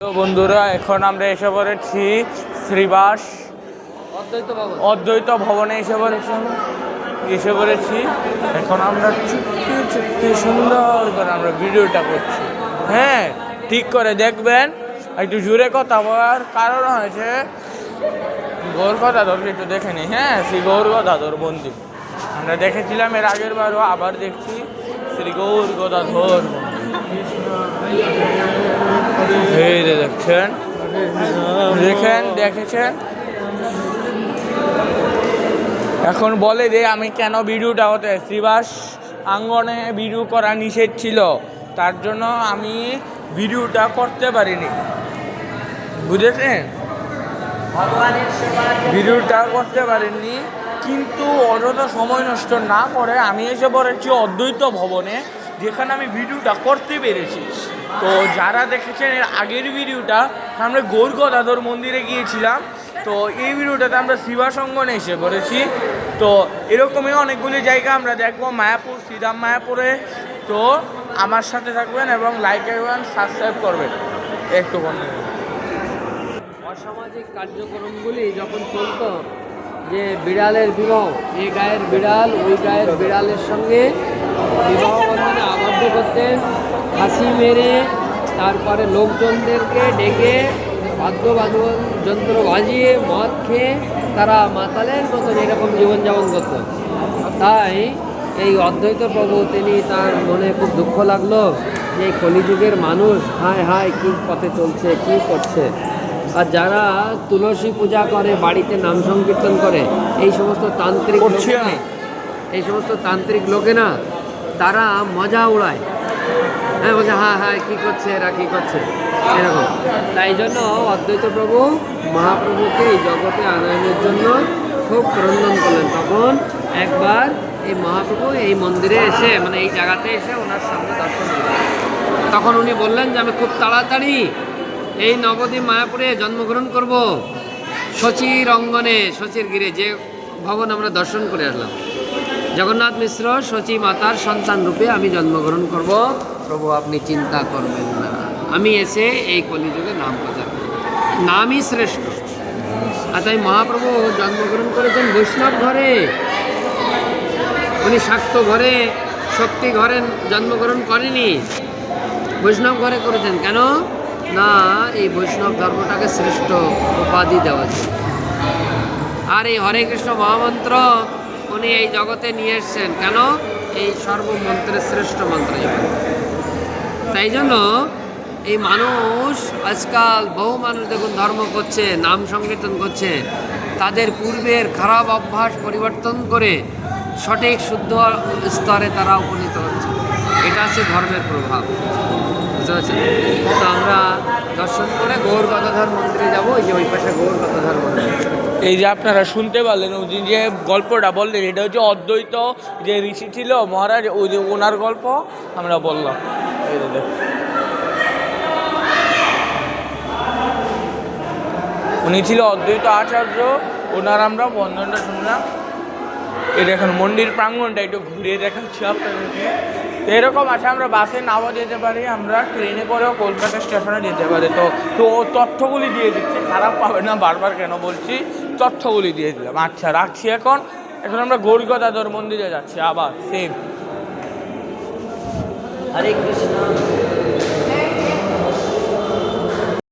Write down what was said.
তো বন্ধুরা, এখন আমরা এসে পড়েছি শ্রীবাস অদ্বৈত ভবনে এসে পড়েছি। এখন আমরা চুপটি চুপটি সুন্দর করে আমরা ভিডিওটা করছি। হ্যাঁ, ঠিক করে দেখবেন। একটু জোরে কথা বলার কারণ হয়েছে গৌর গদাধরকে একটু দেখে নিই। হ্যাঁ, শ্রী গৌর গদাধর মন্দির আমরা দেখেছিলাম এর আগের বারও, আবার দেখছি শ্রী গৌর গদাধর দেখেছেন। এখন বলে যে আমি কেন ভিডিওটা হতে শ্রীবাস আঙ্গনে ভিডিও করা নিষেধ ছিল, তার জন্য আমি ভিডিওটা করতে পারিনি। বুঝেছেন? ভিডিওটা করতে পারেননি, কিন্তু অযথা সময় নষ্ট না করে আমি এসে পড়েছি অদ্বৈত ভবনে, যেখানে আমি ভিডিওটা করতে পেরেছি। তো যারা দেখেছেন এর আগের ভিডিওটা, আমরা গৌর গদাধর মন্দিরে গিয়েছিলাম। তো এই ভিডিওটাতে আমরা শ্রীবাস অঙ্গনে এসে পড়েছি। তো এরকমই অনেকগুলি জায়গা আমরা দেখবো মায়াপুর, শ্রীরাম মায়াপুরে। তো আমার সাথে থাকবেন এবং লাইক এবং সাবস্ক্রাইব করবেন। একটু অসামাজিক কার্যক্রমগুলি যখন চলত, যে বিড়ালের বিবাহ, এই গায়ের বিড়াল ওই গায়ের বিড়ালের সঙ্গে বিবাহ বন্ধনে আবদ্ধ করতেন, ফাঁসি মেরে তারপরে লোকজনদেরকে ডেকে বাদ্যবাদন যন্ত্র বাজিয়ে মদ খেয়ে তারা মাতালের মতন এরকম জীবনযাপন করত। তাই এই অদ্বৈত প্রভু তিনি তার মনে খুব দুঃখ লাগলো যে কলিযুগের মানুষ হায় হায় কী পথে চলছে, কী করছে। আর যারা তুলসী পূজা করে, বাড়িতে নাম সংকীর্তন করে, এই সমস্ত তান্ত্রিক লোকেরা তারা মজা উড়ায়। হ্যাঁ, বলছে হ্যাঁ হ্যাঁ কী করছে এরা, কী করছে এরকম। তাই জন্য অদ্বৈত প্রভু মহাপ্রভুকে এই জগতে আনয়নের জন্য খুব ক্রন্দন করলেন। তখন একবার এই মহাপ্রভু এই মন্দিরে এসে, মানে এই জায়গাতে এসে ওনার সামনে দর্শন দিলেন। তখন উনি বললেন যে আমি খুব তাড়াতাড়ি এই নবদ্বীপ মায়াপুরে জন্মগ্রহণ করব, শচীর অঙ্গনে, শচীর গিরে, যে ভবন আমরা দর্শন করে আসলাম। জগন্নাথ মিশ্র শচী মাতার সন্তান রূপে আমি জন্মগ্রহণ করব, প্রভু আপনি চিন্তা করবেন না, আমি এসে এই কলিযুগে নাম প্রচার করব, নামই শ্রেষ্ঠ। আর তাই মহাপ্রভু জন্মগ্রহণ করেছেন বৈষ্ণব ঘরে। উনি শাক্ত ঘরে, শক্তি ঘরে জন্মগ্রহণ করেনি, বৈষ্ণব ঘরে করেছেন। কেন না, এই বৈষ্ণব ধর্মটাকে শ্রেষ্ঠ উপাধি দেওয়া যায়। আর এই হরে কৃষ্ণ মহামন্ত্র উনি এই জগতে নিয়ে এসছেন কেন, এই সর্বমন্ত্রের শ্রেষ্ঠ মন্ত্র। তাই জন্য এই মানুষ আজকাল বহু মানুষ দেখুন ধর্ম করছে, নাম সংকীর্তন করছে, তাদের পূর্বের খারাপ অভ্যাস পরিবর্তন করে সঠিক শুদ্ধ স্তরে তারা উপনীত হচ্ছে। এটা হচ্ছে ধর্মের প্রভাব, বুঝতে পারছেন? তো আমরা দর্শন করে গৌর গদাধর মন্দিরে যাবো। এই যে ওই পাশে গৌর গদাধর মন্দির। এই যে আপনারা শুনতে পারলেন, ওই যে গল্পটা বললেন, এটা হচ্ছে অদ্বৈত যে ঋষি ছিল মহারাজ, ওই যে ওনার গল্প আমরা বললাম। উনি ছিল অদ্বৈত আচার্য, ওনার আমরা বন্ধনটা শুনলাম। এটা এখন মন্দির প্রাঙ্গণটা একটু ঘুরিয়ে দেখাচ্ছি আপনাদেরকে। এরকম আছে, আমরা বাসে নাও যেতে পারি, আমরা ট্রেনে করেও কলকাতা স্টেশনে যেতে পারি। তো তথ্যগুলি দিয়ে দিচ্ছি, খারাপ পাবে না, বারবার কেন বলছি, তথ্যগুলি দিয়ে দিলাম। আচ্ছা, রাখছি। এখন আমরা গৌর গদাধর মন্দিরে যাচ্ছি আবার সেম। হরে কৃষ্ণ।